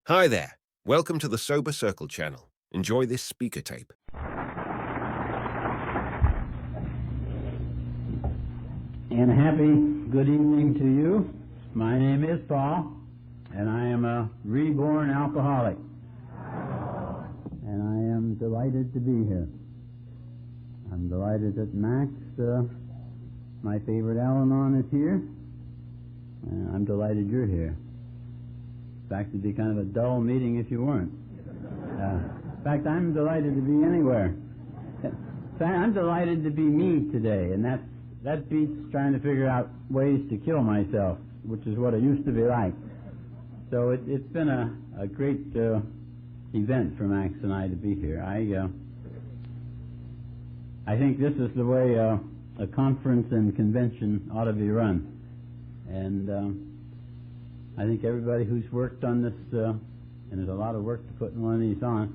Hi there. Welcome to the Sober Circle channel. Enjoy this speaker tape. And happy good evening to you. My name is Paul, and I am a reborn alcoholic. And I am delighted to be here. I'm delighted that Max, my favorite Al-Anon, is here. And I'm delighted you're here. In fact, it'd be kind of a dull meeting if you weren't. In fact, I'm delighted to be anywhere. In fact, I'm delighted to be me today, and that beats trying to figure out ways to kill myself, which is what it used to be like. So it's been a great event for Max and I to be here. I think this is the way a conference and convention ought to be run. And I think everybody who's worked on this, and there's a lot of work to put in one of these on,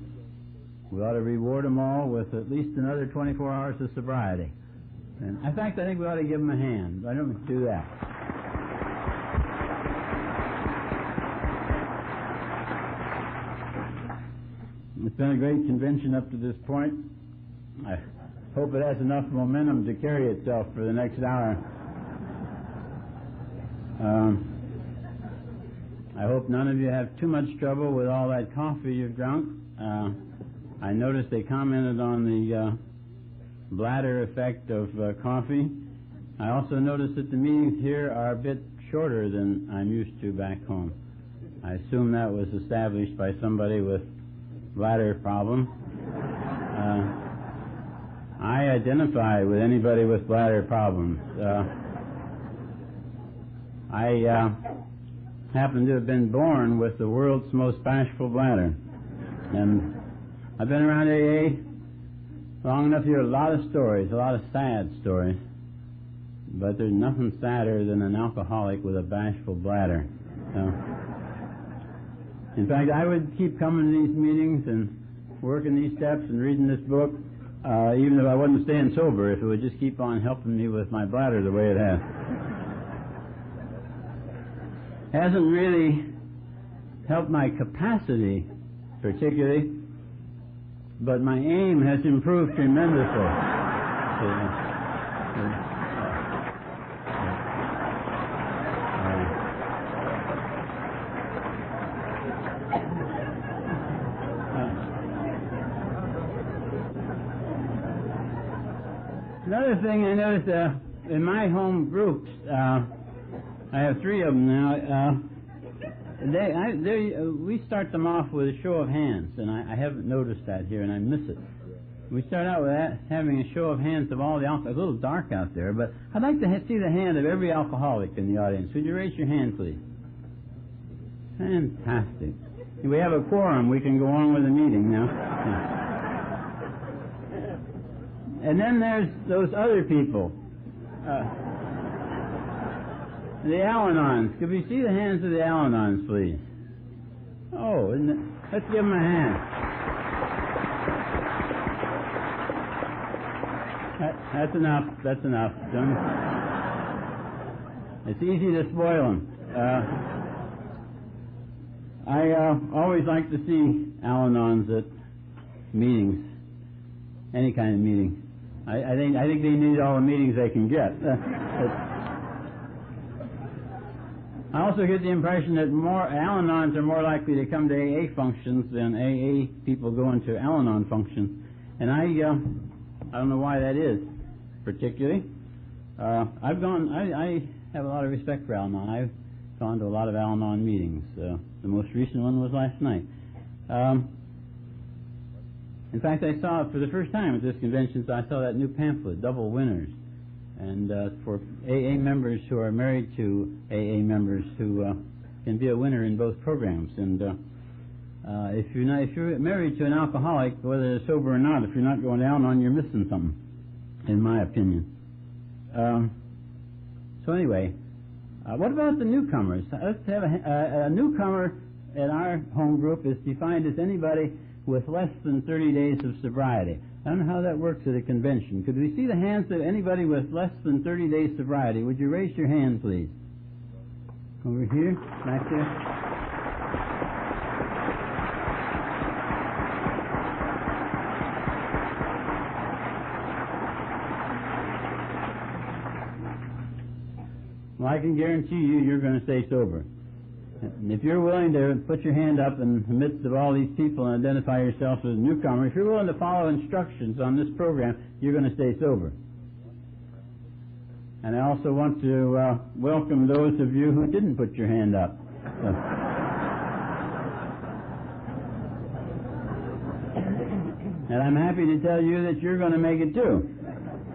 we ought to reward them all with at least another 24 hours of sobriety. And in fact, I think we ought to give them a hand. Why don't we do that? It's been a great convention up to this point. I hope it has enough momentum to carry itself for the next hour. I hope none of you have too much trouble with all that coffee you've drunk. I noticed they commented on the bladder effect of coffee. I also noticed that the meetings here are a bit shorter than I'm used to back home. I assume that was established by somebody with bladder problem. I identify with anybody with bladder problems. I happen to have been born with the world's most bashful bladder. And I've been around AA long enough to hear a lot of stories, a lot of sad stories. But there's nothing sadder than an alcoholic with a bashful bladder. So, in fact, I would keep coming to these meetings and working these steps and reading this book, even if I wasn't staying sober, if it would just keep on helping me with my bladder the way it has. Hasn't really helped my capacity particularly, but my aim has improved tremendously. Another thing I noticed in my home groups, I have 3 of them now. We start them off with a show of hands, and I haven't noticed that here, and I miss it. We start out with that, having a show of hands of all the alcoholics. It's a little dark out there, but I'd like to see the hand of every alcoholic in the audience. Would you raise your hand, please? Fantastic. We have a quorum. We can go on with the meeting now. And then there's those other people. The Al-Anons. Could we see the hands of the Al-Anons, please? Oh, let's give them a hand. That's enough. That's enough. It's easy to spoil them. I always like to see Al-Anons at meetings, any kind of meeting. I think they need all the meetings they can get. I also get the impression that more Al-Anons are more likely to come to AA functions than AA people go into Al-Anon functions. And I don't know why that is, particularly. I have a lot of respect for Al-Anon. I've gone to a lot of Al-Anon meetings. The most recent one was last night. In fact, I saw it for the first time at this convention, so I saw that new pamphlet, Double Winners. And for AA members who are married to AA members who can be a winner in both programs. And if you're married to an alcoholic, whether they're sober or not, if you're not going to Al-Anon, you're missing something, in my opinion. So anyway, what about the newcomers? Let's have a newcomer at our home group is defined as anybody with less than 30 days of sobriety. I don't know how that works at a convention. Could we see the hands of anybody with less than 30 days sobriety? Would you raise your hand, please? Over here, back there. I can guarantee you, you're going to stay sober. And if you're willing to put your hand up in the midst of all these people and identify yourself as a newcomer, if you're willing to follow instructions on this program, you're going to stay sober. And I also want to welcome those of you who didn't put your hand up. And I'm happy to tell you that you're going to make it too,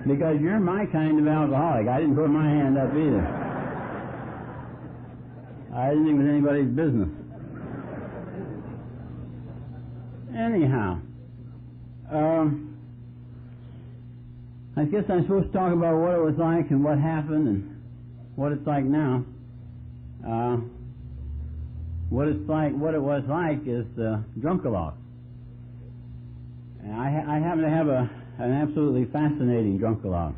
because you're my kind of alcoholic. I didn't put my hand up either. I didn't think it was anybody's business. Anyhow, I guess I'm supposed to talk about what it was like and what happened and what it's like now. What it was like is drunk-a-lot. I happen to have an absolutely fascinating drunk-a-lot.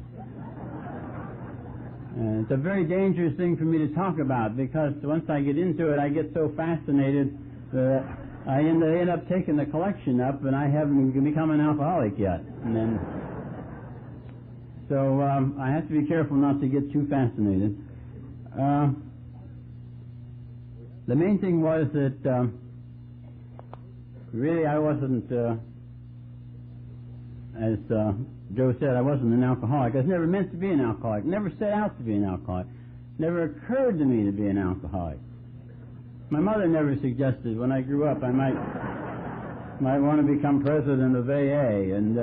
It's a very dangerous thing for me to talk about, because once I get into it, I get so fascinated that I end up taking the collection up, and I haven't become an alcoholic yet. And then, so I have to be careful not to get too fascinated. The main thing was that really I wasn't, as Joe said, I wasn't an alcoholic. I was never meant to be an alcoholic. Never set out to be an alcoholic. Never occurred to me to be an alcoholic. My mother never suggested when I grew up I might want to become president of AA, and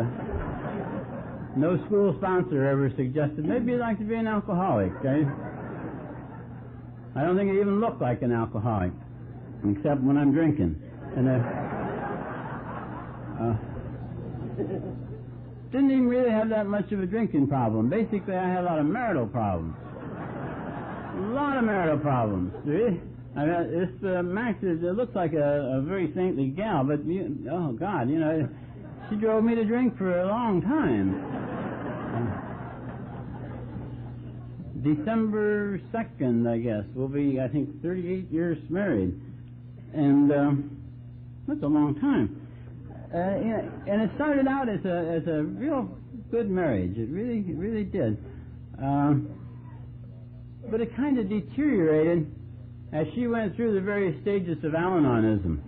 no school sponsor ever suggested maybe you'd like to be an alcoholic. I don't think I even look like an alcoholic, except when I'm drinking. And didn't even really have that much of a drinking problem. Basically, I had a lot of marital problems. A lot of marital problems. See? This Max looks like a very saintly gal, but oh God, she drove me to drink for a long time. December 2nd, I guess, we'll be, I think, 38 years married, and that's a long time. And it started out as a real good marriage. It really did. But it kind of deteriorated as she went through the various stages of Al-Anonism.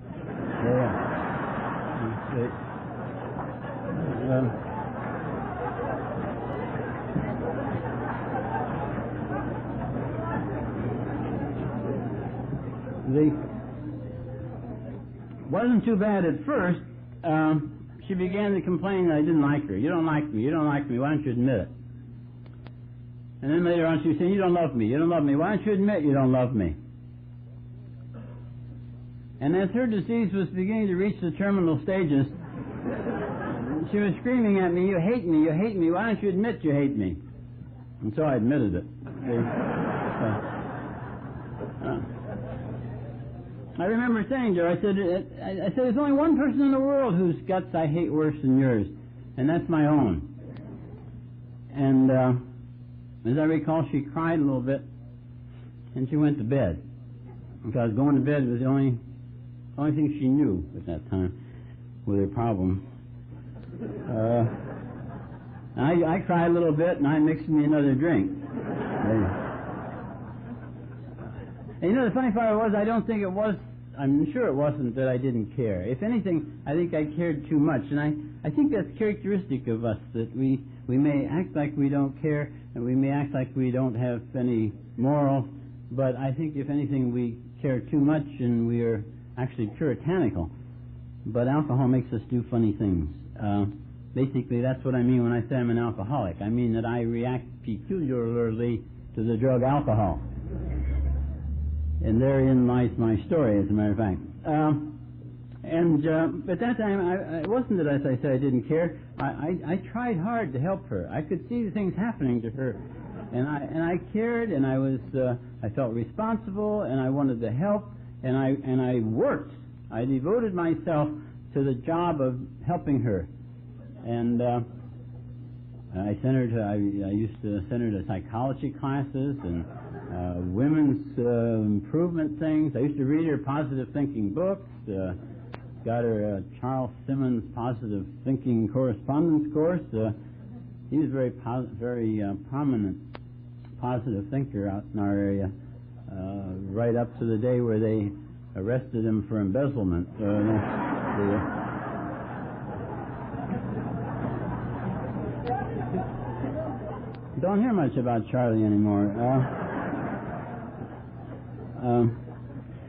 Wasn't too bad at first. She began to complain that I didn't like her. You don't like me, why don't you admit it? And then later on she was saying, you don't love me, why don't you admit you don't love me? And as her disease was beginning to reach the terminal stages, she was screaming at me, you hate me, why don't you admit you hate me? And so I admitted it. I remember saying to her, I said, there's only one person in the world whose guts I hate worse than yours, and that's my own. And as I recall, she cried a little bit, and she went to bed, because going to bed was the only thing she knew at that time with her problem. I cried a little bit, and I mixed me another drink. And the funny part was, I'm sure it wasn't that I didn't care. If anything, I think I cared too much. And I think that's characteristic of us, that we may act like we don't care, and we may act like we don't have any morals, but I think if anything we care too much, and we are actually puritanical. But alcohol makes us do funny things. Basically, that's what I mean when I say I'm an alcoholic. I mean that I react peculiarly to the drug alcohol. And therein lies my story, as a matter of fact. At that time, it wasn't that, as I said, I didn't care. I tried hard to help her. I could see the things happening to her, and I cared, and I felt responsible, and I wanted to help, and I worked. I devoted myself to the job of helping her, and I used to send her to psychology classes and women's improvement things. I used to read her positive thinking books. Got her Charles Simmons Positive Thinking Correspondence course. He was very prominent positive thinker out in our area, right up to the day where they arrested him for embezzlement. Don't hear much about Charlie anymore.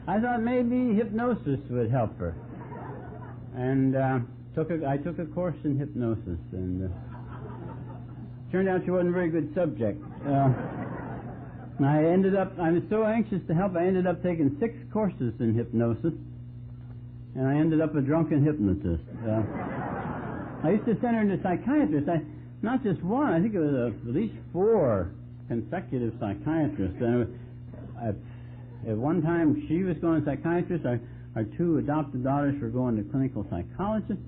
I thought maybe hypnosis would help her, and I took a course in hypnosis, and turned out she wasn't a very good subject. I was so anxious to help, I ended up taking 6 courses in hypnosis, and I ended up a drunken hypnotist. I used to send her to psychiatrists. Not just one, I think it was at least 4 consecutive psychiatrists. And at one time she was going to psychiatrists, our 2 adopted daughters were going to clinical psychologists,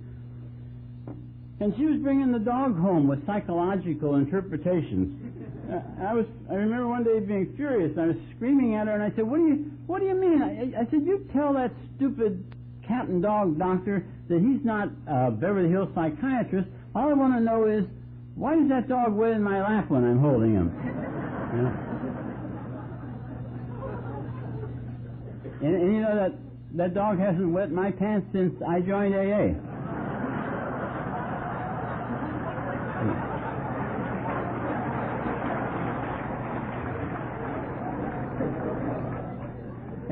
and she was bringing the dog home with psychological interpretations. I remember one day being furious. I was screaming at her, and I said, "What do you mean?" I said, "You tell that stupid cat and dog doctor that he's not a Beverly Hills psychiatrist. All I want to know is, why does that dog wet in my lap when I'm holding him?" And you know that dog hasn't wet my pants since I joined AA.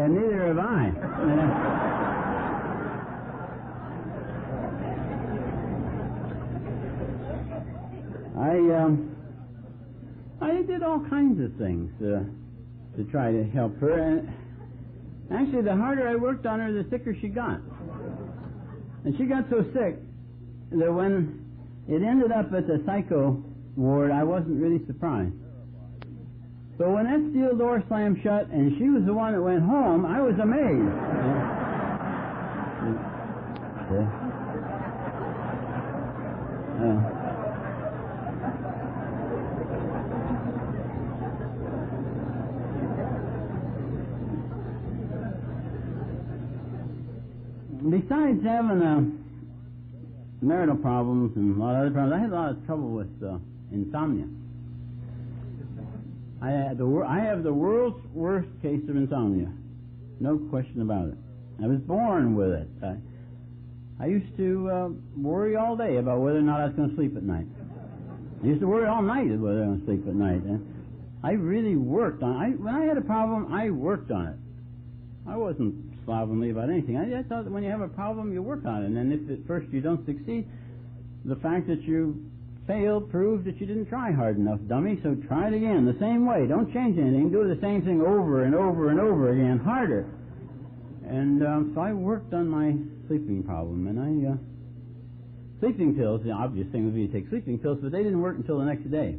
And neither have I. I did all kinds of things to try to help her, and actually the harder I worked on her, the sicker she got. And she got so sick that when it ended up at the psycho ward, I wasn't really surprised. But when that steel door slammed shut and she was the one that went home, I was amazed. Besides having marital problems and a lot of other problems, I had a lot of trouble with insomnia. I have the world's worst case of insomnia. No question about it. I was born with it. I used to worry all day about whether or not I was going to sleep at night. I used to worry all night whether I was going to sleep at night. And I really worked on it. When I had a problem, I worked on it. I wasn't slovenly about anything. I thought that when you have a problem, you work on it. And then if at first you don't succeed, the fact that you failed proves that you didn't try hard enough, dummy, so try it again, the same way. Don't change anything. Do the same thing over and over and over again, harder. And so I worked on my sleeping problem, and sleeping pills, the obvious thing would be to take sleeping pills, but they didn't work until the next day.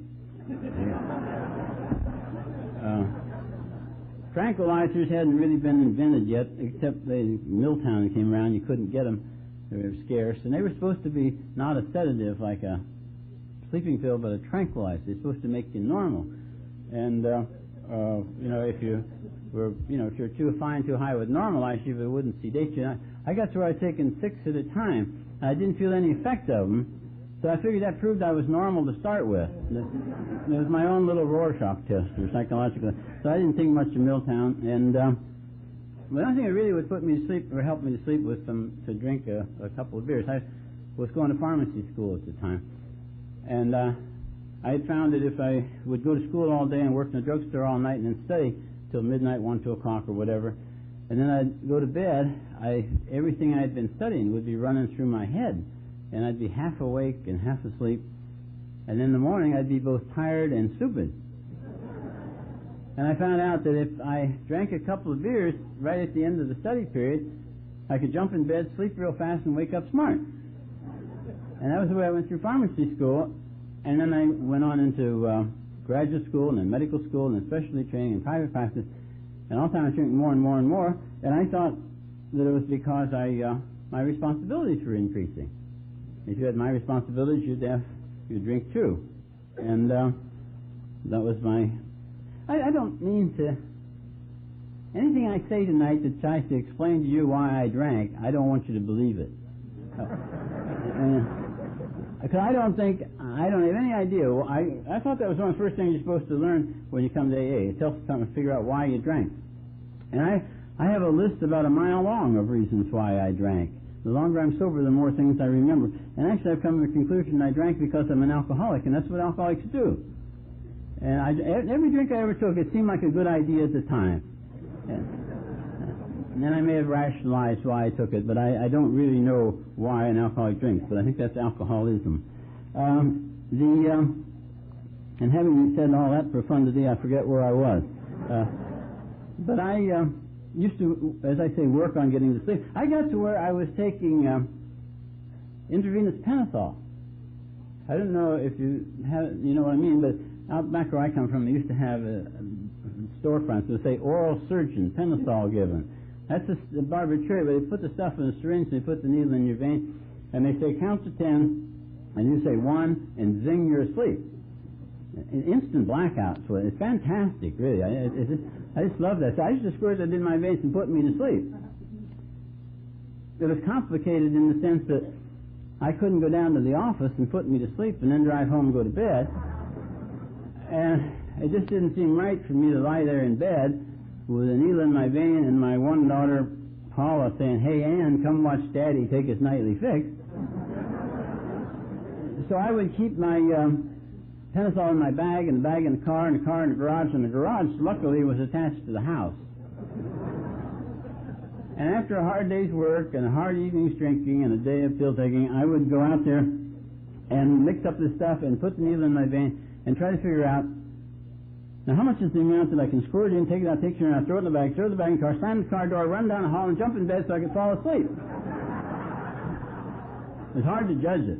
Tranquilizers hadn't really been invented yet, except Milltown came around, you couldn't get them. They were scarce, and they were supposed to be not a sedative like a sleeping pill, but a tranquilizer. They're supposed to make you normal. And if you're too fine, too high, it would normalize you, but it wouldn't sedate you. I got to where I was taking 6 at a time. I didn't feel any effect of them, so I figured that proved I was normal to start with. It was my own little Rorschach test, or psychological. So I didn't think much of Milltown, and the only thing that really would put me to sleep or help me to sleep was to drink a couple of beers. I was going to pharmacy school at the time. And I had found that if I would go to school all day and work in the drugstore all night and then study till midnight, 1, 2 o'clock or whatever, and then I'd go to bed, everything I had been studying would be running through my head, and I'd be half awake and half asleep, and in the morning I'd be both tired and stupid. And I found out that if I drank a couple of beers right at the end of the study period, I could jump in bed, sleep real fast, and wake up smart. And that was the way I went through pharmacy school, and then I went on into graduate school, and then medical school, and then specialty training and private practice, and all the time I was drinking more and more and more, and I thought that it was because my responsibilities were increasing. If you had my responsibilities, you'd drink too. And that was my... I don't mean to... Anything I say tonight that tries to explain to you why I drank, I don't want you to believe it. Because I don't have any idea. Well, I thought that was one of the first things you're supposed to learn when you come to AA. It helps you figure out why you drank. And I have a list about a mile long of reasons why I drank. The longer I'm sober, the more things I remember. And actually, I've come to the conclusion I drank because I'm an alcoholic, and that's what alcoholics do. And every drink I ever took, it seemed like a good idea at the time. And then I may have rationalized why I took it, but I don't really know why an alcoholic drinks, but I think that's alcoholism. And having said all that for fun today, I forget where I was. But I used to, as I say, work on getting to sleep. I got to where I was taking intravenous pentothal. I don't know if you know what I mean, but out back where I come from, they used to have storefronts that would say oral surgeon, pentothal given. That's just arbitrary, but they put the stuff in a syringe, they put the needle in your vein, and they say count to 10, and you say 1, and zing, you're asleep. An instant blackouts. It's fantastic, really. I just love that. So I used to squirt that in my veins and put me to sleep. It was complicated in the sense that I couldn't go down to the office and put me to sleep and then drive home and go to bed. And it just didn't seem right for me to lie there in bed with a needle in my vein and my one daughter, Paula, saying, "Hey, Ann, come watch Daddy take his nightly fix." So I would keep my pentothal in my bag, and the bag in the car, and the car in the garage, and the garage, luckily, was attached to the house. And after a hard day's work and a hard evening's drinking and a day of pill taking, I would go out there and mix up this stuff and put the needle in my vein and try to figure out, now how much is the amount that I can squirt in, take it out, take it out, throw it in the bag in the car, slam the car door, run down the hall, and jump in bed so I could fall asleep. It's hard to judge it.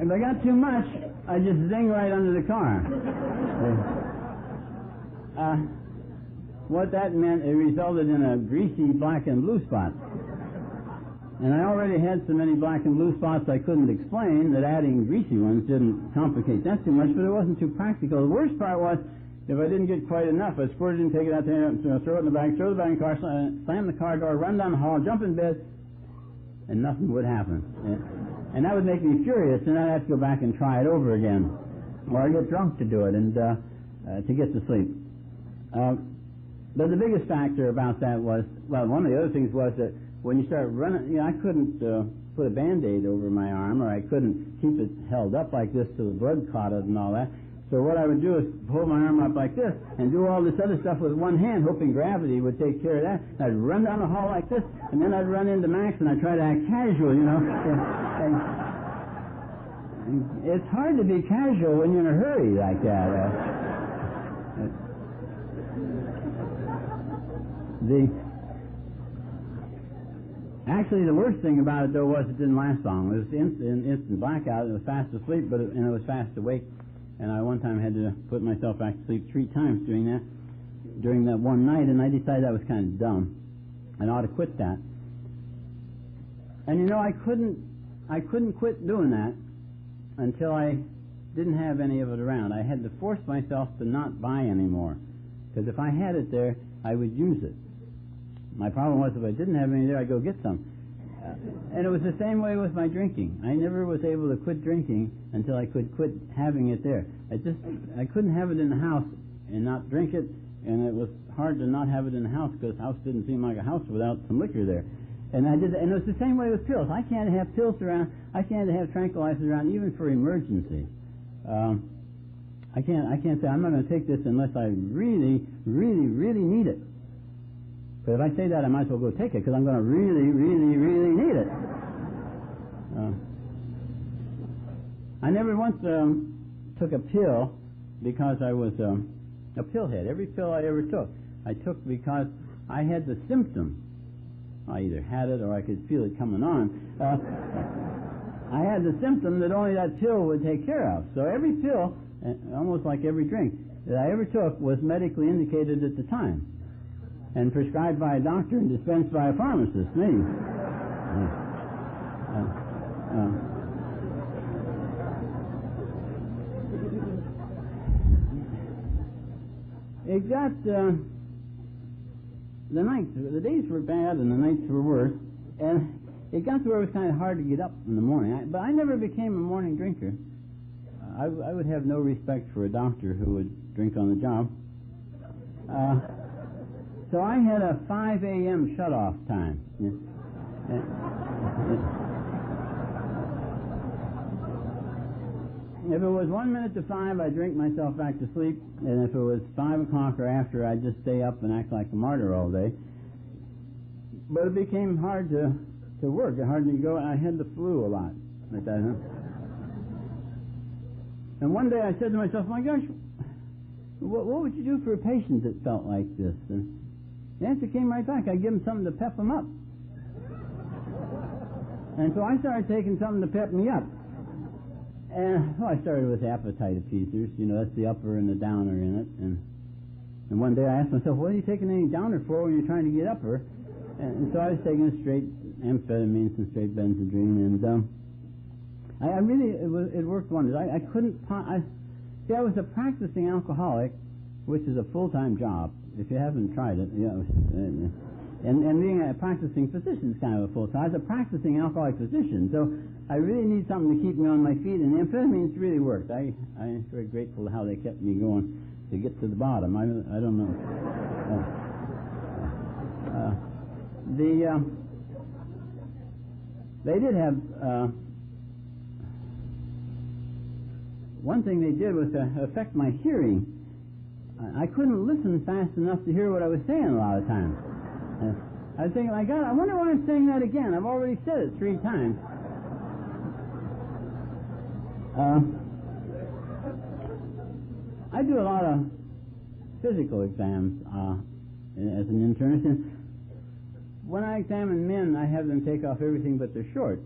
If I got too much, I just zing right under the car. What that meant, it resulted in a greasy black and blue spot. And I already had so many black and blue spots I couldn't explain that adding greasy ones didn't complicate that too much, but it wasn't too practical. The worst part was, if I didn't get quite enough, I'd squirt it in, take it out there, throw it in the bag, throw the bag in the car, slam the car door, run down the hall, jump in bed, and nothing would happen. And that would make me furious, and I'd have to go back and try it over again. Or I'd get drunk to do it, and to get to sleep. But the biggest factor about that was, well, one of the other things was that when you start running, I couldn't put a Band-Aid over my arm, or I couldn't keep it held up like this till the blood clotted and all that. So what I would do is hold my arm up like this and do all this other stuff with one hand, hoping gravity would take care of that. I'd run down the hall like this, and then I'd run into Max, and I'd try to act casual, and it's hard to be casual when you're in a hurry like that. Actually, the worst thing about it, though, was it didn't last long. It was instant blackout. It was fast asleep, and it was fast awake. And I one time had to put myself back to sleep 3 times during that one night, and I decided that was kind of dumb, and I ought to quit that. And I couldn't quit doing that until I didn't have any of it around. I had to force myself to not buy any more, because if I had it there, I would use it. My problem was if I didn't have any there, I'd go get some. And it was the same way with my drinking. I never was able to quit drinking until I could quit having it there. I couldn't have it in the house and not drink it, and it was hard to not have it in the house because the house didn't seem like a house without some liquor there. And I did, and it was the same way with pills. I can't have pills around. I can't have tranquilizers around, even for emergency. I can't say I'm not going to take this unless I really, really, really need it. But if I say that, I might as well go take it because I'm going to really, really, really need it. I never once took a pill because I was a pillhead. Every pill I ever took, I took because I had the symptom. I either had it or I could feel it coming on. I had the symptom that only that pill would take care of. So every pill, almost like every drink, that I ever took was medically indicated at the time and prescribed by a doctor and dispensed by a pharmacist, me. It got, the days were bad and the nights were worse, and it got to where it was kind of hard to get up in the morning. But I never became a morning drinker. I would have no respect for a doctor who would drink on the job. So I had a 5 a.m. shut-off time. If it was 1 minute to 5, I'd drink myself back to sleep, and if it was 5 o'clock or after, I'd just stay up and act like a martyr all day. But it became hard to work, hard to go. I had the flu a lot like that. And one day I said to myself, my gosh, what would you do for a patient that felt like this? And the answer came right back. I'd give them something to pep them up. And so I started taking something to pep me up. And I started with appetite appeasers. That's the upper and the downer in it. And one day I asked myself, what are you taking any downer for when you're trying to get upper? And so I was taking straight amphetamines and straight benzodrine, and I really, it worked wonders. I couldn't, I was a practicing alcoholic, which is a full-time job. If you haven't tried it, and being a practicing physician is kind of a full-time. I was a practicing alcoholic physician, so I really need something to keep me on my feet, and the amphetamines really worked. I'm very grateful to how they kept me going to get to the bottom. I don't know. They did have, one thing they did was to affect my hearing. I couldn't listen fast enough to hear what I was saying a lot of times. I was thinking, my God, I wonder why I'm saying that again. I've already said it 3 times. I do a lot of physical exams as an internist, and when I examine men, I have them take off everything but their shorts.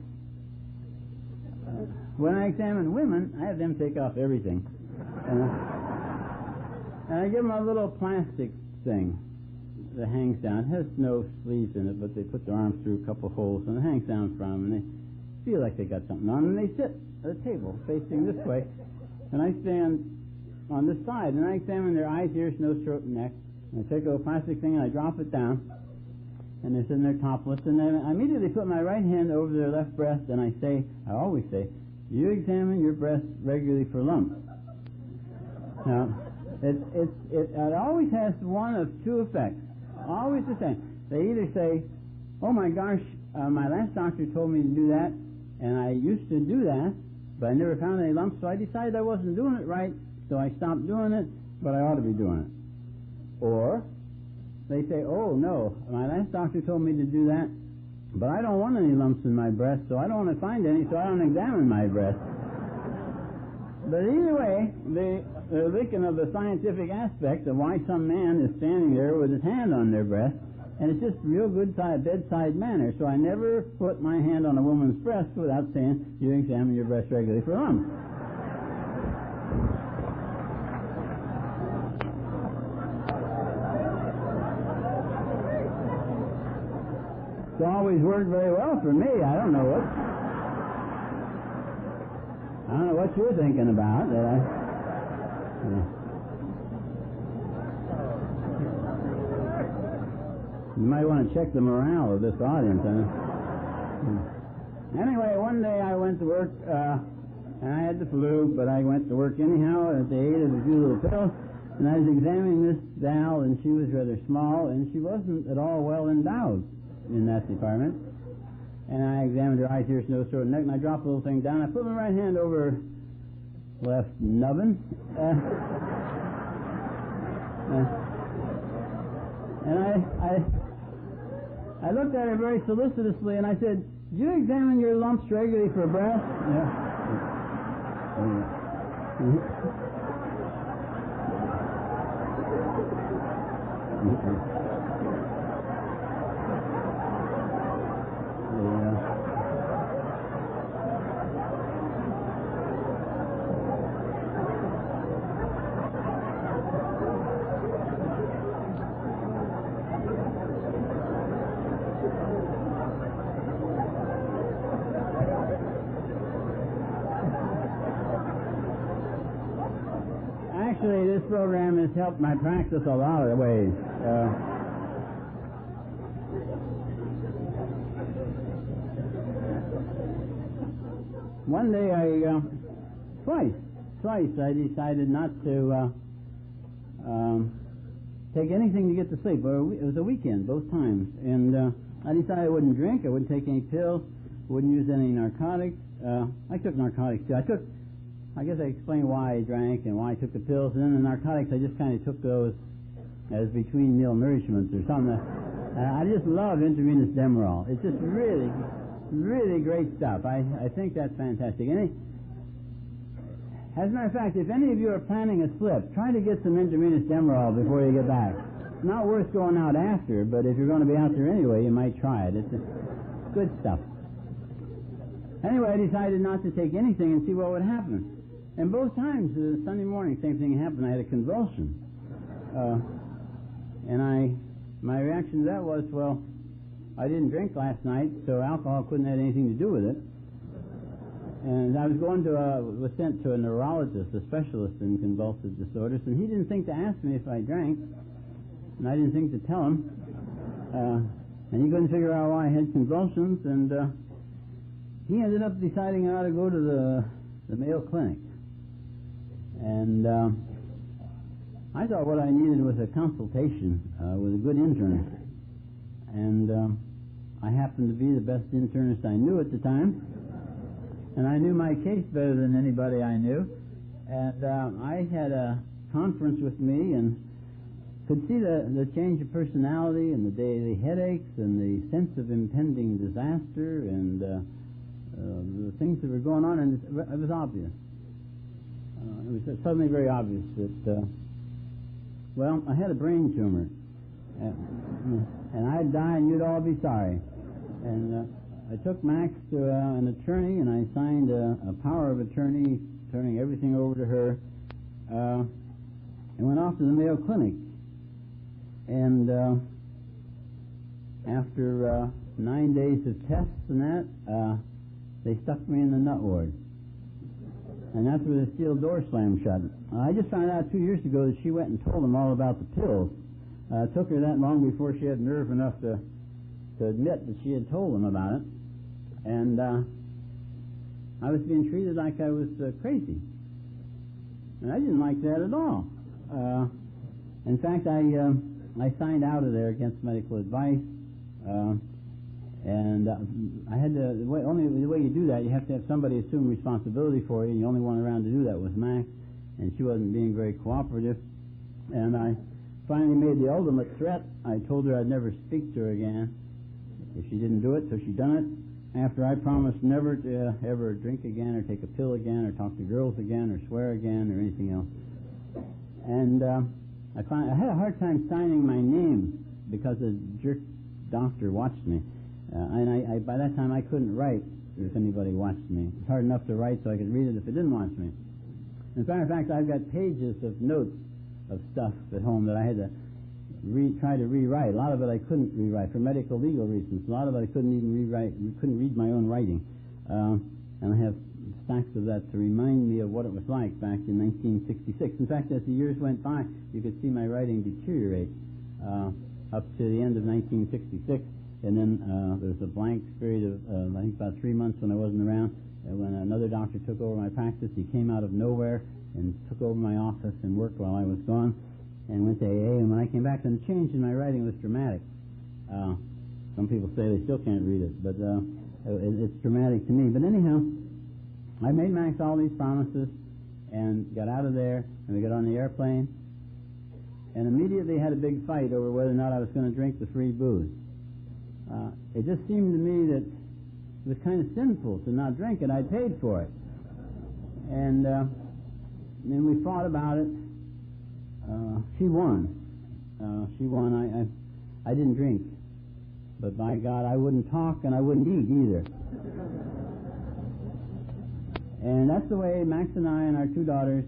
When I examine women, I have them take off everything. And I give them a little plastic thing that hangs down. It has no sleeves in it, but they put their arms through a couple holes, and it hangs down from them, and they feel like they got something on, and they sit at a table facing this way, and I stand on this side, and I examine their eyes, ears, nose, throat, and neck, and I take a little plastic thing, and I drop it down, and they're sitting there topless, and then I immediately put my right hand over their left breast, and I always say, you examine your breast regularly for lumps. Now, it always has one of 2 effects, always the same. They either say, oh my gosh, my last doctor told me to do that, and I used to do that, but I never found any lumps, so I decided I wasn't doing it right, so I stopped doing it, but I ought to be doing it. Or they say, oh no, my last doctor told me to do that, but I don't want any lumps in my breast, so I don't want to find any, so I don't examine my breast. But either way, they're thinking of the scientific aspect of why some man is standing there with his hand on their breast, and it's just real good bedside manner. So I never put my hand on a woman's breast without saying, you examine your breast regularly for lumps. It's always worked very well for me. I don't know what you're thinking about. You might want to check the morale of this audience. Anyway, one day I went to work, and I had the flu, but I went to work anyhow, and they ate a few little pills, and I was examining this gal, and she was rather small, and she wasn't at all well endowed in that department. And I examined her eyes, ears, nose, throat, and neck, and I dropped the little thing down. I put my right hand over her left nubbin, and I looked at her very solicitously, and I said, do you examine your lumps regularly for breast? Yeah. Actually, this program has helped my practice a lot of ways. one day twice I decided not to take anything to get to sleep. It was a weekend, both times. And I decided I wouldn't drink, I wouldn't take any pills, wouldn't use any narcotics. I took narcotics too. I guess I explained why I drank and why I took the pills, and then the narcotics, I just kind of took those as between meal nourishments or something. I just love intravenous Demerol. It's just really, really great stuff. I think that's fantastic. As a matter of fact, if any of you are planning a slip, try to get some intravenous Demerol before you get back. It's not worth going out after, but if you're going to be out there anyway, you might try it. It's good stuff. Anyway, I decided not to take anything and see what would happen. And both times, Sunday morning, same thing happened. I had a convulsion. And my reaction to that was, well, I didn't drink last night, so alcohol couldn't have anything to do with it. And I was sent to a neurologist, a specialist in convulsive disorders, and he didn't think to ask me if I drank, and I didn't think to tell him. And he couldn't figure out why I had convulsions, and he ended up deciding I ought to go to the Mayo Clinic. And I thought what I needed was a consultation with a good internist. And I happened to be the best internist I knew at the time. And I knew my case better than anybody I knew. And I had a conference with me and could see the change of personality and the daily headaches and the sense of impending disaster and the things that were going on. And it was obvious. It was suddenly very obvious that, well, I had a brain tumor. And I'd die and you'd all be sorry. And I took Max to an attorney, and I signed a power of attorney, turning everything over to her, and went off to the Mayo Clinic. And after 9 days of tests and that, they stuck me in the nut ward. And that's where the steel door slammed shut. I just found out 2 years ago that she went and told them all about the pills. It took her that long before she had nerve enough to admit that she had told them about it. And I was being treated like I was crazy. And I didn't like that at all. In fact, I signed out of there against medical advice. And I had to, the way you do that, you have to have somebody assume responsibility for you, and the only one around to do that was Max, and she wasn't being very cooperative. And I finally made the ultimate threat. I told her I'd never speak to her again if she didn't do it, so she done it. After I promised never to ever drink again or take a pill again or talk to girls again or swear again or anything else. And I had a hard time signing my name because a jerk doctor watched me. And by that time I couldn't write if anybody watched me. It's hard enough to write so I could read it if it didn't watch me. As a matter of fact, I've got pages of notes of stuff at home that I had to try to rewrite. A lot of it I couldn't rewrite for medical legal reasons. A lot of it I couldn't even rewrite. Couldn't read my own writing. And I have stacks of that to remind me of what it was like back in 1966. In fact, as the years went by, you could see my writing deteriorate up to the end of 1966. And then there was a blank period of, I think, about 3 months when I wasn't around. And when another doctor took over my practice, he came out of nowhere and took over my office and worked while I was gone and went to AA. And when I came back, then the change in my writing was dramatic. Some people say they still can't read it, but it's dramatic to me. But anyhow, I made Max all these promises and got out of there, and we got on the airplane, and immediately had a big fight over whether or not I was going to drink the free booze. It just seemed to me that it was kind of sinful to not drink it. I paid for it. And then we fought about it. She won. I didn't drink. But by God, I wouldn't talk and I wouldn't eat either. And that's the way Max and I and our two daughters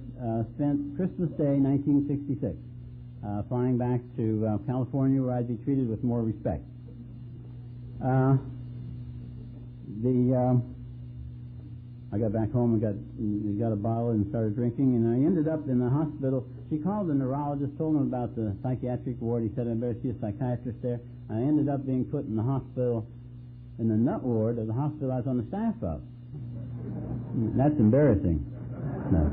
spent Christmas Day, 1966, flying back to California, where I'd be treated with more respect. I got back home and got a bottle and started drinking, and I ended up in the hospital. She called the neurologist, told him about the psychiatric ward. He said I better see a psychiatrist there. I ended up being put in the hospital, in the nut ward of the hospital I was on the staff of. That's embarrassing. No.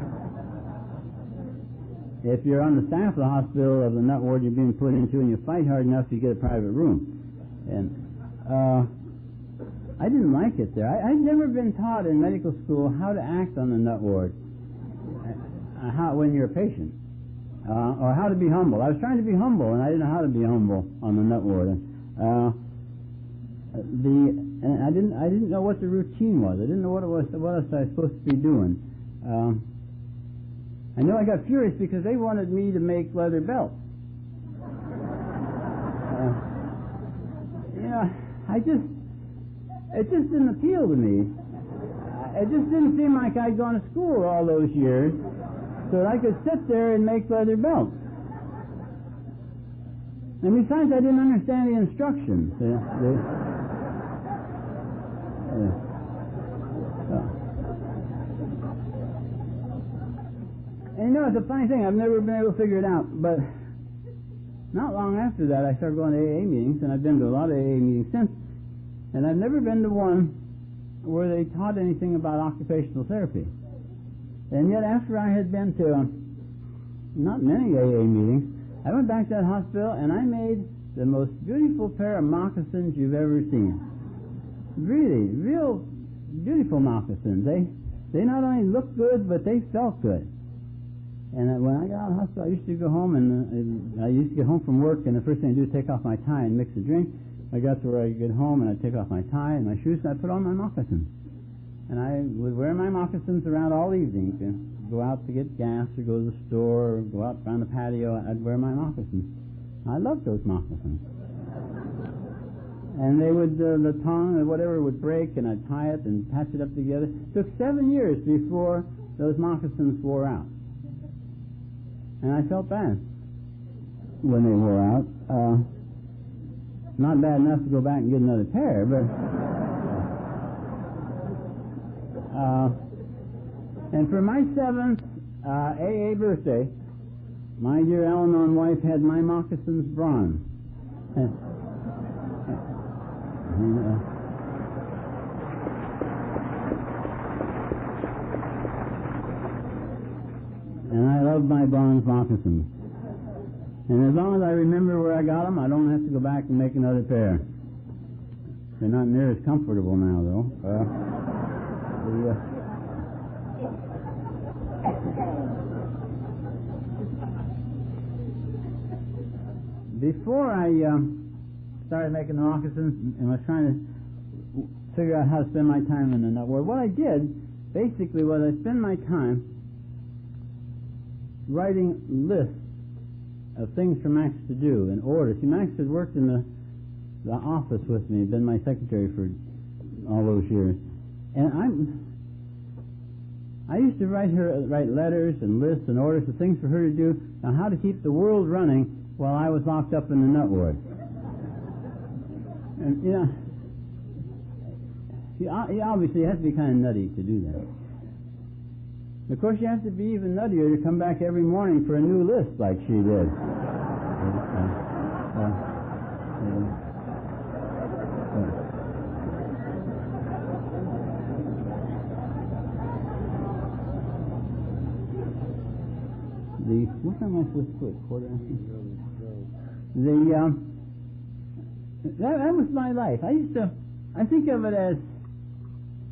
If you're on the staff of the hospital of the nut ward you're being put into and you fight hard enough, you get a private room. And I didn't like it there. I'd never been taught in medical school how to act on the nut ward, when you're a patient, or how to be humble. I was trying to be humble, and I didn't know how to be humble on the nut ward. And I didn't know what the routine was. I didn't know what else I was supposed to be doing. I know I got furious because they wanted me to make leather belts. It just didn't appeal to me. It just didn't seem like I'd gone to school all those years so that I could sit there and make leather belts. And besides, I didn't understand the instructions. And you know, it's a funny thing. I've never been able to figure it out. But not long after that, I started going to AA meetings, and I've been to a lot of AA meetings since. And I've never been to one where they taught anything about occupational therapy. And yet, after I had been to not many AA meetings, I went back to that hospital, and I made the most beautiful pair of moccasins you've ever seen. Really, real beautiful moccasins. They not only looked good, but they felt good. And when I got out of the hospital, I used to go home, and I used to get home from work, and the first thing I do is take off my tie and mix a drink. I got to where I get home, and I'd take off my tie and my shoes, and I'd put on my moccasins. And I would wear my moccasins around all evening. To go out to get gas, or go to the store, or go out around the patio. I'd wear my moccasins. I loved those moccasins. And they would, the tongue or whatever would break, and I'd tie it and patch it up together. It took 7 years before those moccasins wore out. And I felt bad when they wore out. Not bad enough to go back and get another pair, but... and for my 7th AA birthday, my dear Al-Anon wife had my moccasins bronze. And I love my bronze moccasins. And as long as I remember where I got them, I don't have to go back and make another pair. They're not near as comfortable now, though. Before I started making the moccasins and was trying to figure out how to spend my time in the nut ward, what I did basically was I spent my time writing lists of things for Max to do in order. See, Max had worked in the office with me, been my secretary for all those years, and I used to write letters and lists and orders of things for her to do on how to keep the world running while I was locked up in the nut ward. And you obviously has to be kind of nutty to do that. Of course, you have to be even nuttier to come back every morning for a new list like she did. What time am I supposed to quit? Quarter after? That was my life. I think of it as,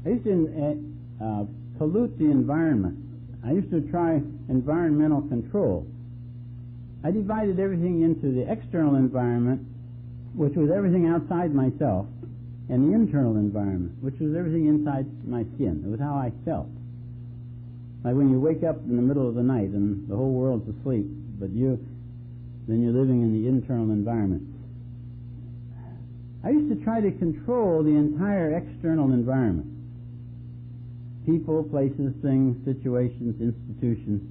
I used to pollute the environment. I used to try environmental control. I divided everything into the external environment, which was everything outside myself, and the internal environment, which was everything inside my skin. It was how I felt. Like when you wake up in the middle of the night and the whole world's asleep, but then you're living in the internal environment. I used to try to control the entire external environment. People, places, things, situations, institutions.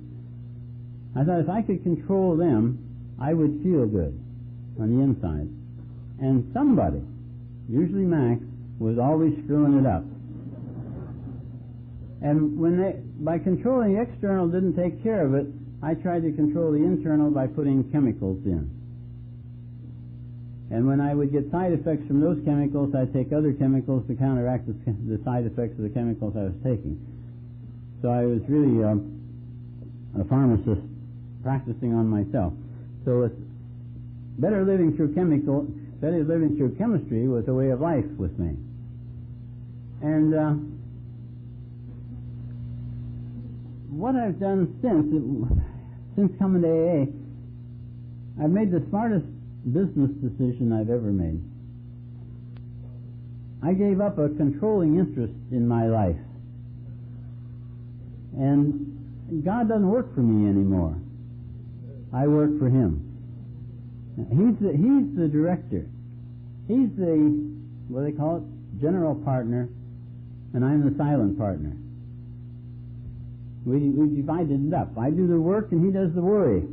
I thought if I could control them, I would feel good on the inside. And somebody, usually Max, was always screwing it up. And by controlling the external didn't take care of it, I tried to control the internal by putting chemicals in. And when I would get side effects from those chemicals, I'd take other chemicals to counteract the side effects of the chemicals I was taking. So I was really a pharmacist practicing on myself. So it's better living through chemistry was a way of life with me. And what I've done since coming to AA, I've made the smartest business decision I've ever made. I gave up a controlling interest in my life. And God doesn't work for me anymore. I work for Him. He's the director. He's the, what do they call it, general partner, and I'm the silent partner. We divided it up. I do the work and He does the worry.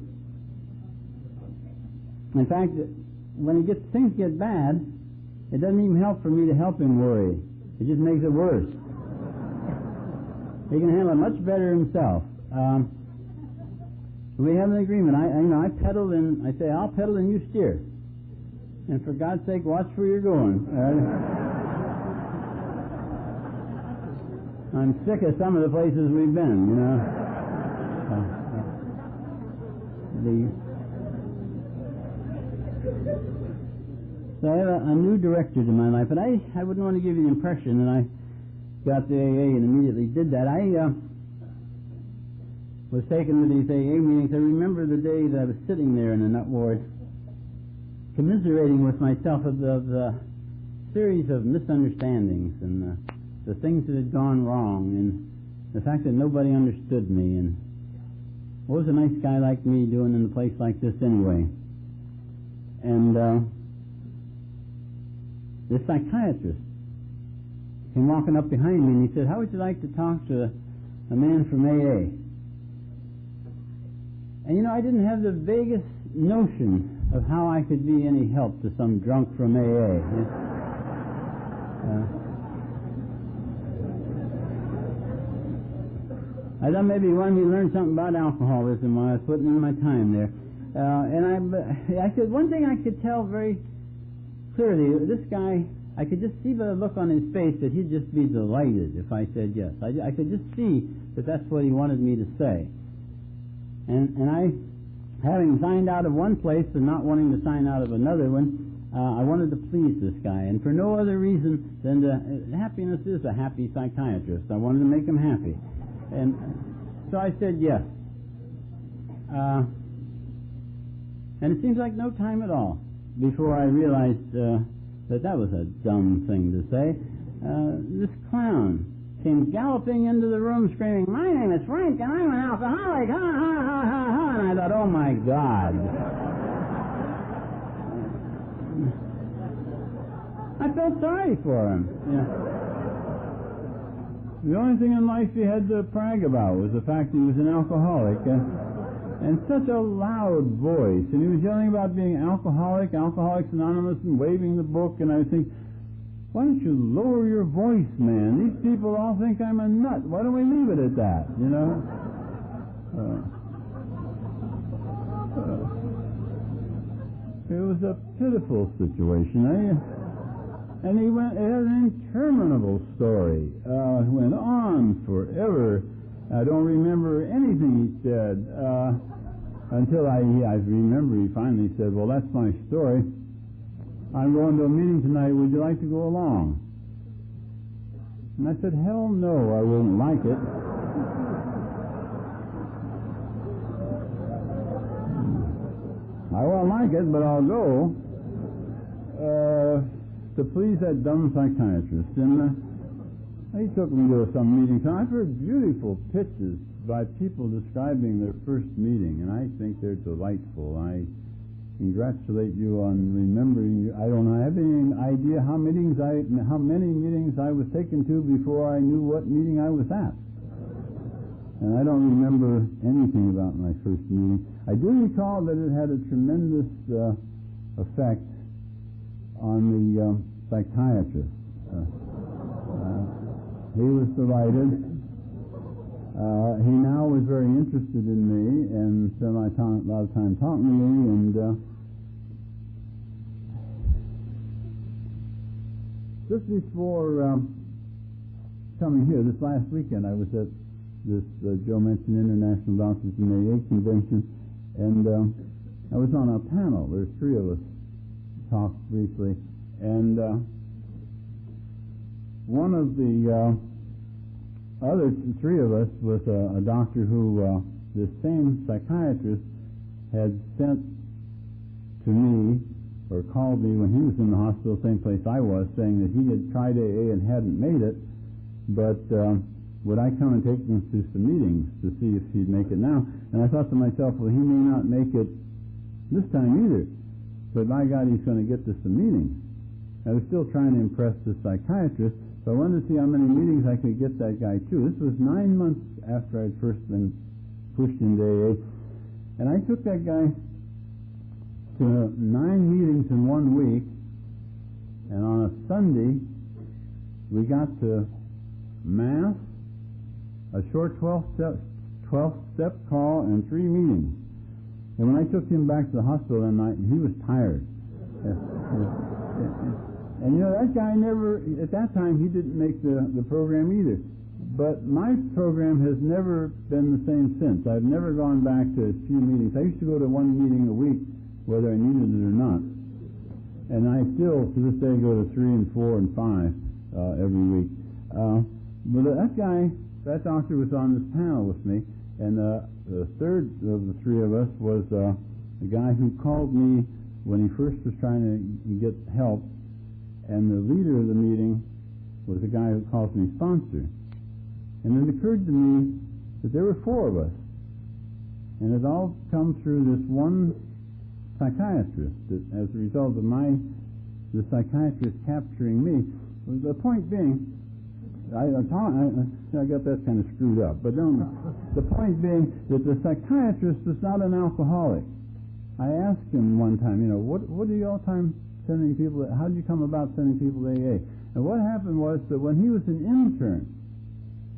In fact, when things get bad, it doesn't even help for me to help Him worry. It just makes it worse. He can handle it much better himself. We have an agreement. I pedal and I say, I'll pedal and you steer. And for God's sake, watch where you're going. I'm sick of some of the places we've been, you know. So I have a new director to my life, but I wouldn't want to give you the impression that I got to AA and immediately did that. I was taken to these AA meetings. I remember the day that I was sitting there in the nut ward, commiserating with myself of the series of misunderstandings and the things that had gone wrong and the fact that nobody understood me and what was a nice guy like me doing in a place like this anyway. And this psychiatrist came walking up behind me and he said, how would you like to talk to a man from AA? And you know, I didn't have the vaguest notion of how I could be any help to some drunk from AA. I thought maybe one of you learned something about alcoholism while I was putting in my time there. And I said, one thing I could tell very clearly, this guy, I could just see by the look on his face that he'd just be delighted if I said yes. I could just see that that's what he wanted me to say. And I, having signed out of one place and not wanting to sign out of another one, I wanted to please this guy, and for no other reason than happiness is a happy psychiatrist. I wanted to make him happy. And so I said yes. And it seems like no time at all before I realized that was a dumb thing to say. This clown came galloping into the room screaming, my name is Frank and I'm an alcoholic, ha, ha, ha, ha, ha. And I thought, oh my God. I felt sorry for him. Yeah. The only thing in life he had to brag about was the fact that he was an alcoholic. And such a loud voice. And he was yelling about being alcoholic, Alcoholics Anonymous, and waving the book. And I think, why don't you lower your voice, man? These people all think I'm a nut. Why don't we leave it at that, you know? It was a pitiful situation. And it had an interminable story. It went on forever. I don't remember anything he said until I remember he finally said, well, that's my story. I'm going to a meeting tonight. Would you like to go along? And I said, hell no, I wouldn't like it. I won't like it, but I'll go to please that dumb psychiatrist. And he took me to some meetings, and I've heard beautiful pitches by people describing their first meeting, and I think they're delightful. I congratulate you on remembering. I don't have any idea how many meetings I was taken to before I knew what meeting I was at. And I don't remember anything about my first meeting. I do recall that it had a tremendous effect on the psychiatrist. He was delighted. He now was very interested in me and spent a lot of time talking to me. And just before coming here, this last weekend, I was at this Joe mentioned International Doctors in AA Convention, and I was on a panel. There's three of us talked briefly, and one of the other three of us was a doctor who this same psychiatrist had sent to me, or called me when he was in the hospital, same place I was, saying that he had tried AA and hadn't made it, but would I come and take him to some meetings to see if he'd make it now? And I thought to myself, well, he may not make it this time either, but by God, he's going to get to some meetings. I was still trying to impress the psychiatrist, so I wanted to see how many meetings I could get that guy to. This was 9 months after I'd first been pushed into AA, and I took that guy to 9 meetings in 1 week, and on a Sunday, we got to Mass, a short 12-step call, and 3 meetings. And when I took him back to the hospital that night, he was tired. And you know, that guy never, at that time, he didn't make the program either. But my program has never been the same since. I've never gone back to a few meetings. I used to go to 1 meeting a week, whether I needed it or not. And I still, to this day, go to 3 and 4 and 5 every week. But that doctor was on this panel with me, and the third of the three of us was the guy who called me when he first was trying to get help, and the leader of the meeting was the guy who calls me sponsor. And it occurred to me that there were 4 of us, and it all come through this one psychiatrist, that as a result of the psychiatrist capturing me. The point being, I got that kind of screwed up, but the point being that the psychiatrist was not an alcoholic. I asked him one time, you know, what do you all time sending people, how did you come about sending people to AA? And what happened was that when he was an intern,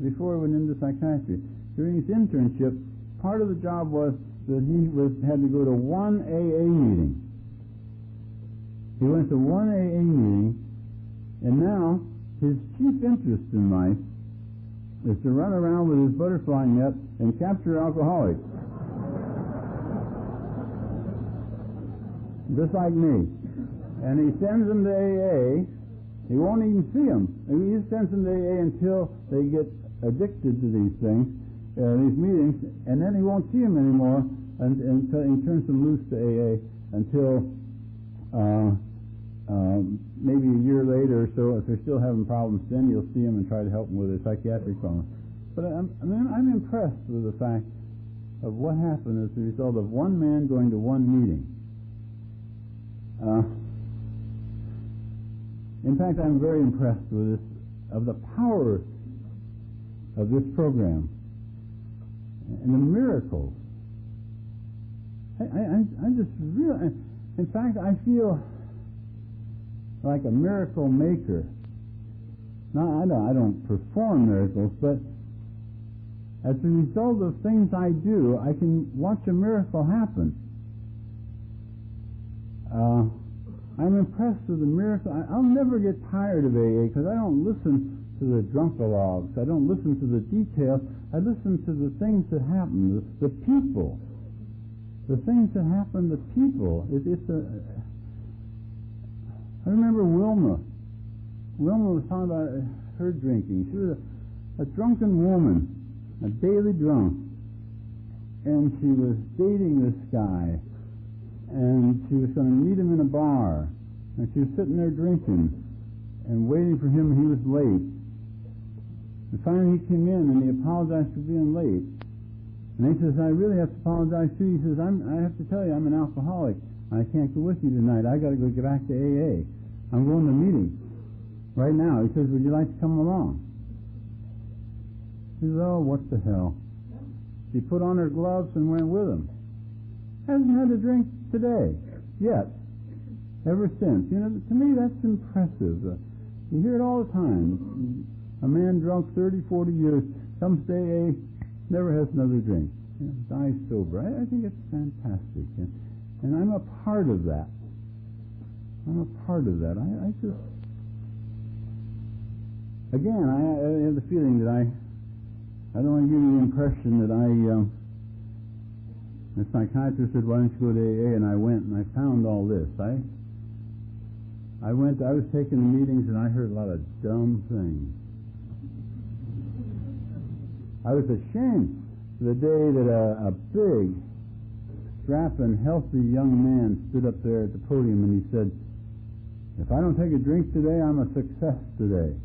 before he went into psychiatry, during his internship, part of the job was that he had to go to 1 AA meeting. He went to 1 AA meeting, and now his chief interest in life is to run around with his butterfly net and capture alcoholics. Just like me. And he sends them to AA. He won't even see them. He just sends them to AA until they get addicted to these things, these meetings, and then he won't see them anymore until he turns them loose to AA until maybe a year later or so. If they're still having problems, then you'll see them and try to help them with their psychiatric problems. But I'm impressed with the fact of what happened as a result of one man going to one meeting. In fact, I'm very impressed with this, of the power of this program and the miracles. I just really, in fact, I feel like a miracle maker. Now, I don't perform miracles, but as a result of things I do, I can watch a miracle happen. I'm impressed with the miracle. I'll never get tired of AA because I don't listen to the drunkalogs. I don't listen to the details. I listen to the things that happen, the people. The things that happen to people. I remember Wilma. Wilma was talking about her drinking. She was a drunken woman, a daily drunk. And she was dating this guy. And she was going to meet him in a bar. And she was sitting there drinking and waiting for him. He was late. And finally he came in and he apologized for being late. And he says, I really have to apologize to you. He says, I have to tell you, I'm an alcoholic. I can't go with you tonight. I got to go get back to AA. I'm going to a meeting right now. He says, would you like to come along? She says, oh, what the hell. She put on her gloves and went with him. Hasn't had a drink today, yet, ever since. You know, to me that's impressive. You hear it all the time. A man drunk 30, 40 years, comes to AA, never has another drink. You know, dies sober. I think it's fantastic. And I'm a part of that. I'm a part of that. I just... Again, I have the feeling that I don't want to give you the impression that the psychiatrist said, why don't you go to AA? And I went and I found all this. I was taking the meetings and I heard a lot of dumb things. I was ashamed the day that a big, strapping, healthy young man stood up there at the podium and he said, if I don't take a drink today, I'm a success today.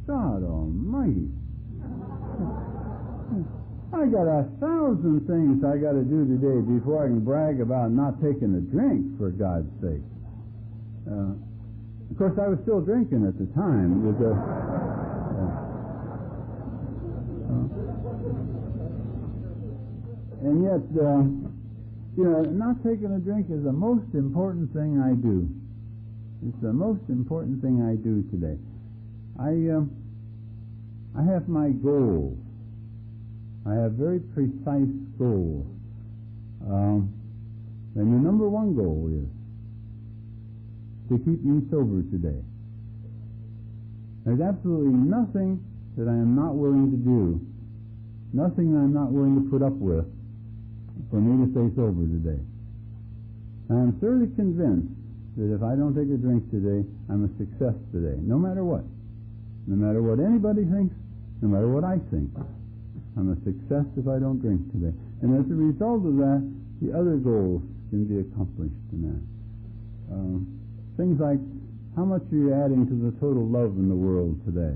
God almighty. I got 1,000 things I got to do today before I can brag about not taking a drink, for God's sake. Of course, I was still drinking at the time. It was and yet, not taking a drink is the most important thing I do. It's the most important thing I do today. I have my goals. I have very precise goals. And the number one goal is to keep me sober today. There's absolutely nothing that I am not willing to do, nothing I'm not willing to put up with for me to stay sober today. I am thoroughly convinced that if I don't take a drink today, I'm a success today, no matter what. No matter what anybody thinks, no matter what I think. I'm a success if I don't drink today. And as a result of that, the other goals can be accomplished in that. Things like, how much are you adding to the total love in the world today?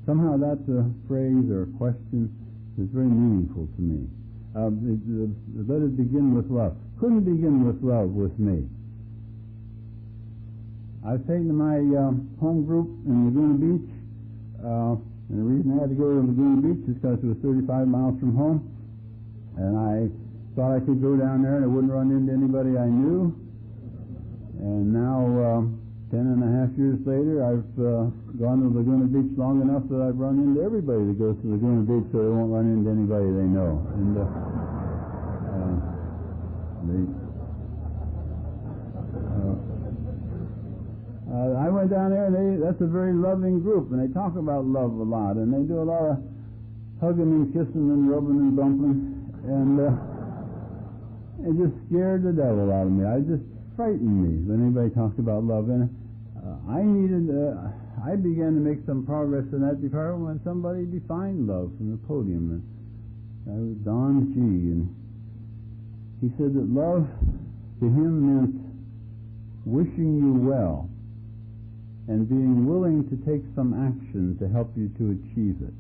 Somehow that's a phrase or a question that's very meaningful to me. Let it begin with love. Couldn't begin with love with me. I've taken my home group in Laguna Beach, and the reason I had to go to Laguna Beach is because it was 35 miles from home, and I thought I could go down there and I wouldn't run into anybody I knew. And now, 10 and a half years later, I've gone to Laguna Beach long enough that I've run into everybody that goes to Laguna Beach, so they won't run into anybody they know. And I went down there, and that's a very loving group, and they talk about love a lot, and they do a lot of hugging and kissing and rubbing and bumping, and it just scared the devil out of me. It just frightened me when anybody talked about love, and I began to make some progress in that department when somebody defined love from the podium, and that was Don G., and he said that love to him meant wishing you well and being willing to take some action to help you to achieve it.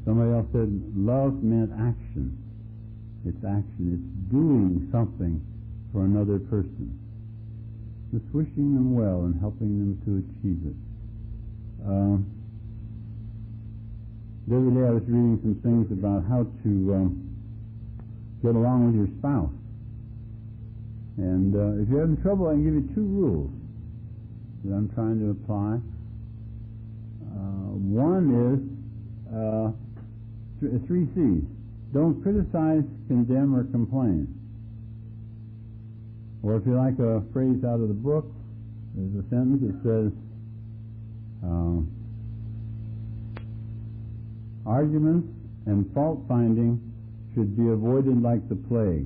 Somebody else said love meant action. It's action. It's doing something for another person. Just wishing them well and helping them to achieve it. The other day I was reading some things about how to get along with your spouse. And if you're having trouble, I can give you 2 rules that I'm trying to apply. One is 3 C's. Don't criticize, condemn, or complain. Or if you like a phrase out of the book, there's a sentence that says, arguments and fault-finding should be avoided like the plague.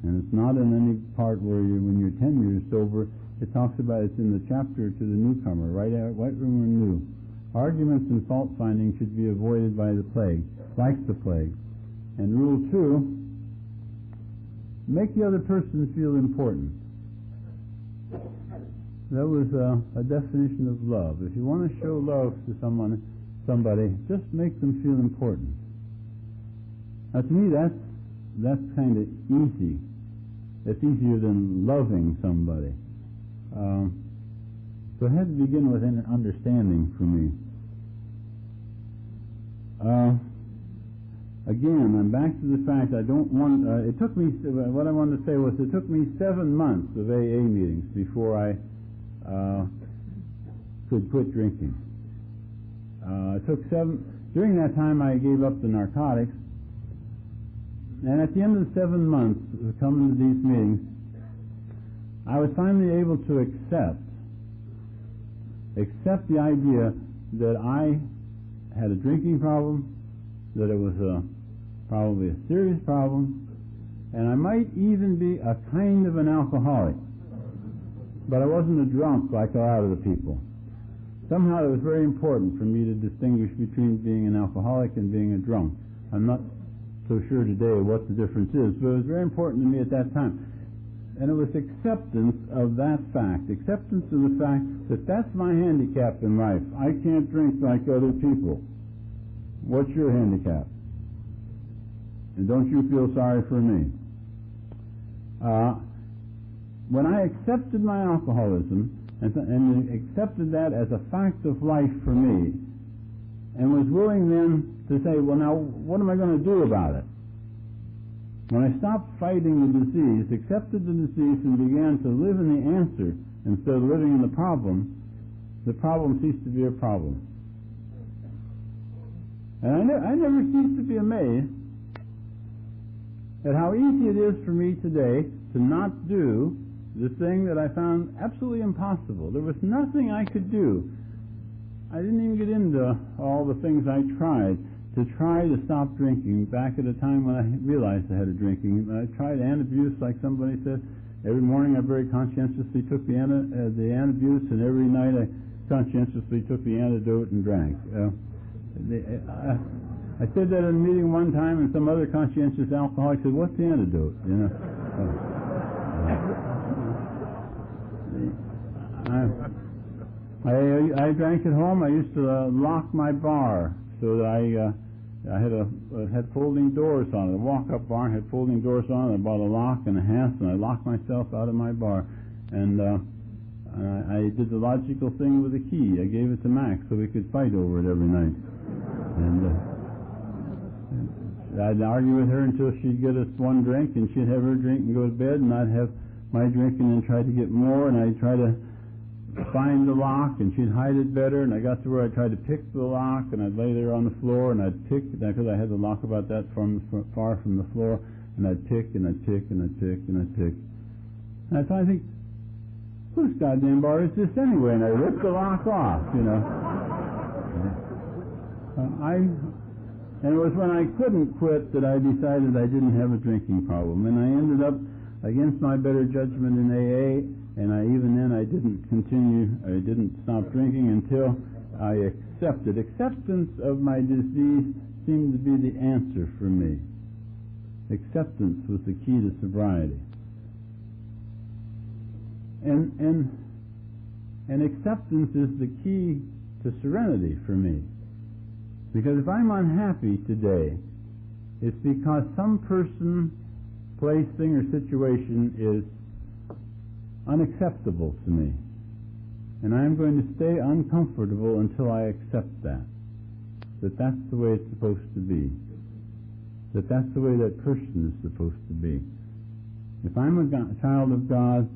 And it's not in any part where when you're 10 years sober, it talks about it's in the chapter to the newcomer, right when we're new. Arguments and fault-finding should be avoided by the plague, like the plague. And rule 2, make the other person feel important. That was a definition of love. If you want to show love to somebody, just make them feel important. Now, to me, that's kind of easy. It's easier than loving somebody. So it had to begin with an understanding for me. Again, I'm back to the fact I don't want, it took me, what I wanted to say was it took me 7 months of AA meetings before I could quit drinking. During that time I gave up the narcotics, and at the end of the 7 months of coming to these meetings, I was finally able to accept accept the idea that I had a drinking problem, that it was probably a serious problem, and I might even be a kind of an alcoholic. But I wasn't a drunk like a lot of the people. Somehow it was very important for me to distinguish between being an alcoholic and being a drunk. I'm not so sure today what the difference is, but it was very important to me at that time. And it was acceptance of that fact, acceptance of the fact that that's my handicap in life. I can't drink like other people. What's your handicap? And don't you feel sorry for me? When I accepted my alcoholism and accepted that as a fact of life for me, and was willing then to say, well, now, what am I going to do about it? When I stopped fighting the disease, accepted the disease, and began to live in the answer instead of living in the problem ceased to be a problem. And I never ceased to be amazed at how easy it is for me today to not do the thing that I found absolutely impossible. There was nothing I could do. I didn't even get into all the things I tried to stop drinking back at a time when I realized I had a drinking. I tried antabuse, like somebody said. Every morning I very conscientiously took the antabuse, and every night I conscientiously took the antidote and drank. I said that in a meeting one time, and some other conscientious alcoholic said, "What's the antidote?" You know. I drank at home. I used to lock my bar so that I had folding doors on it. A walk-up bar had folding doors on it. I bought a lock and a hasp, and I locked myself out of my bar. And I did the logical thing with the key. I gave it to Max so we could fight over it every night. And I'd argue with her until she'd get us one drink, and she'd have her drink and go to bed, and I'd have my drink and then try to get more, and I'd try to find the lock, and she'd hide it better, and I got to where I tried to pick the lock, and I'd lay there on the floor, and I'd pick, because I had the lock about that far from the floor, and I'd pick, and I'd pick, and I'd pick, and I'd pick. And I thought, whose goddamn bar is this anyway? And I ripped the lock off, you know. And it was when I couldn't quit that I decided I didn't have a drinking problem, and I ended up, against my better judgment, in AA. And even then I didn't stop drinking until I accepted. Acceptance of my disease seemed to be the answer for me. Acceptance was the key to sobriety. And acceptance is the key to serenity for me. Because if I'm unhappy today, it's because some person, place, thing, or situation is unacceptable to me. And I'm going to stay uncomfortable until I accept that that's the way it's supposed to be. That's the way that person is supposed to be. If I'm a child of God,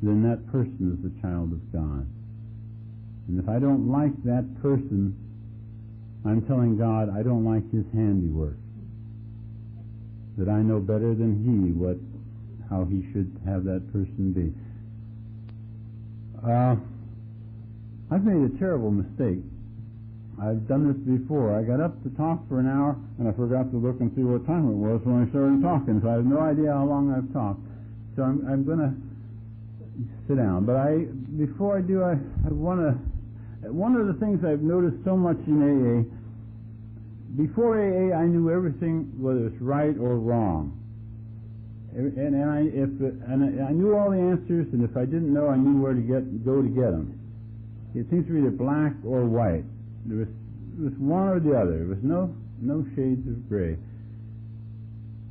then that person is a child of God. And if I don't like that person, I'm telling God I don't like his handiwork. That I know better than he how he should have that person be. I've made a terrible mistake. I've done this before. I got up to talk for an hour, and I forgot to look and see what time it was when I started talking, so I have no idea how long I've talked. So I'm going to sit down. But before I do, I want to... One of the things I've noticed so much in AA, before AA I knew everything, whether it's right or wrong. And I knew all the answers, and if I didn't know, I knew where to go to get them. It seems to be either black or white. There was one or the other. There was no shades of gray.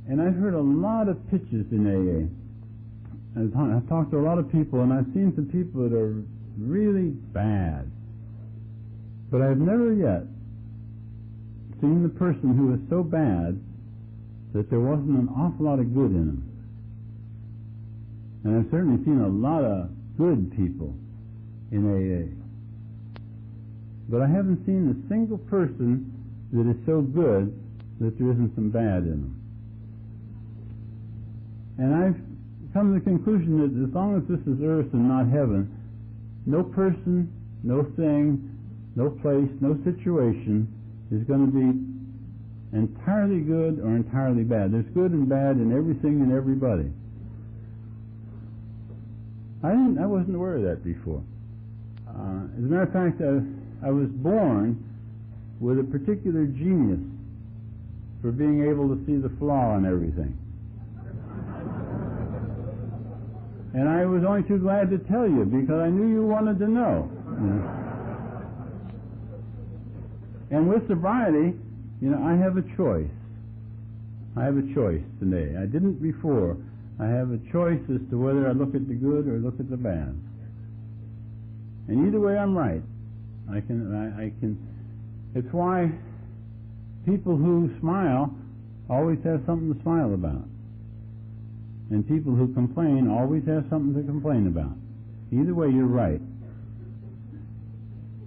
And I've heard a lot of pitches in AA. I've talked to a lot of people, and I've seen some people that are really bad. But I've never yet seen the person who was so bad that there wasn't an awful lot of good in him. And I've certainly seen a lot of good people in AA. But I haven't seen a single person that is so good that there isn't some bad in them. And I've come to the conclusion that as long as this is earth and not heaven, no person no thing, no place, no situation is going to be entirely good or entirely bad. There's good and bad in everything and everybody. I wasn't aware of that before. As a matter of fact, I was born with a particular genius for being able to see the flaw in everything. And I was only too glad to tell you because I knew you wanted to know. And with sobriety, I have a choice. I have a choice today. I didn't before. I have a choice as to whether I look at the good or look at the bad. And either way, I'm right. I can. It's why people who smile always have something to smile about. And people who complain always have something to complain about. Either way, you're right.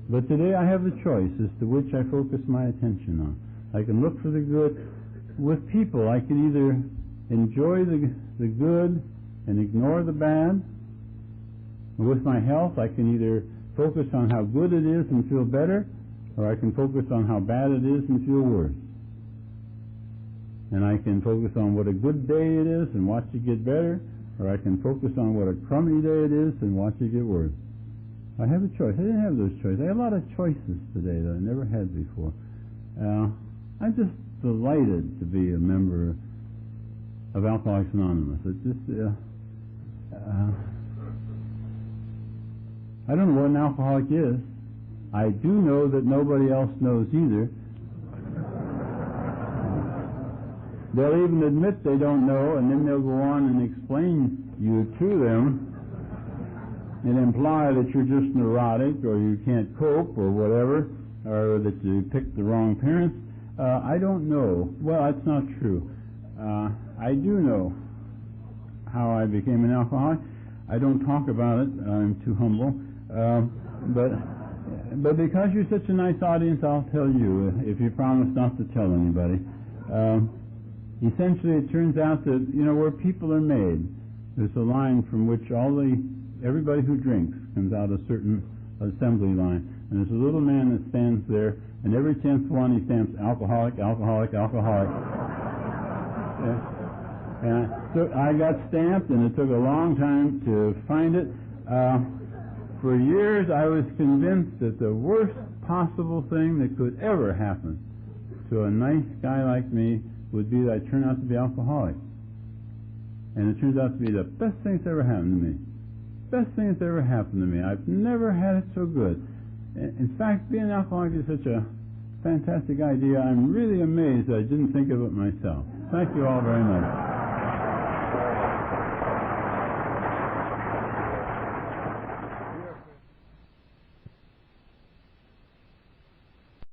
But today I have the choice as to which I focus my attention on. I can look for the good. With people, I can either enjoy the good and ignore the bad. With my health, I can either focus on how good it is and feel better, or I can focus on how bad it is and feel worse. And I can focus on what a good day it is and watch it get better, or I can focus on what a crummy day it is and watch it get worse. I have a choice. I didn't have those choices. I have a lot of choices today that I never had before. I'm just delighted to be a member of Alcoholics Anonymous. It's just, I don't know what an alcoholic is. I do know that nobody else knows either. They'll even admit they don't know, and then they'll go on and explain you to them and imply that you're just neurotic or you can't cope or whatever, or that you picked the wrong parents. I don't know. Well, that's not true. I do know how I became an alcoholic. I don't talk about it. I'm too humble. But because you're such a nice audience, I'll tell you, if you promise not to tell anybody. Essentially, it turns out that, where people are made, there's a line from which everybody who drinks comes out a certain assembly line. And there's a little man that stands there, and every 10th one he stamps alcoholic, alcoholic, alcoholic. And so I got stamped, and it took a long time to find it. For years, I was convinced that the worst possible thing that could ever happen to a nice guy like me would be that I turn out to be alcoholic. And it turns out to be the best thing that's ever happened to me. Best thing that's ever happened to me. I've never had it so good. In fact, being an alcoholic is such a fantastic idea. I'm really amazed that I didn't think of it myself. Thank you all very much.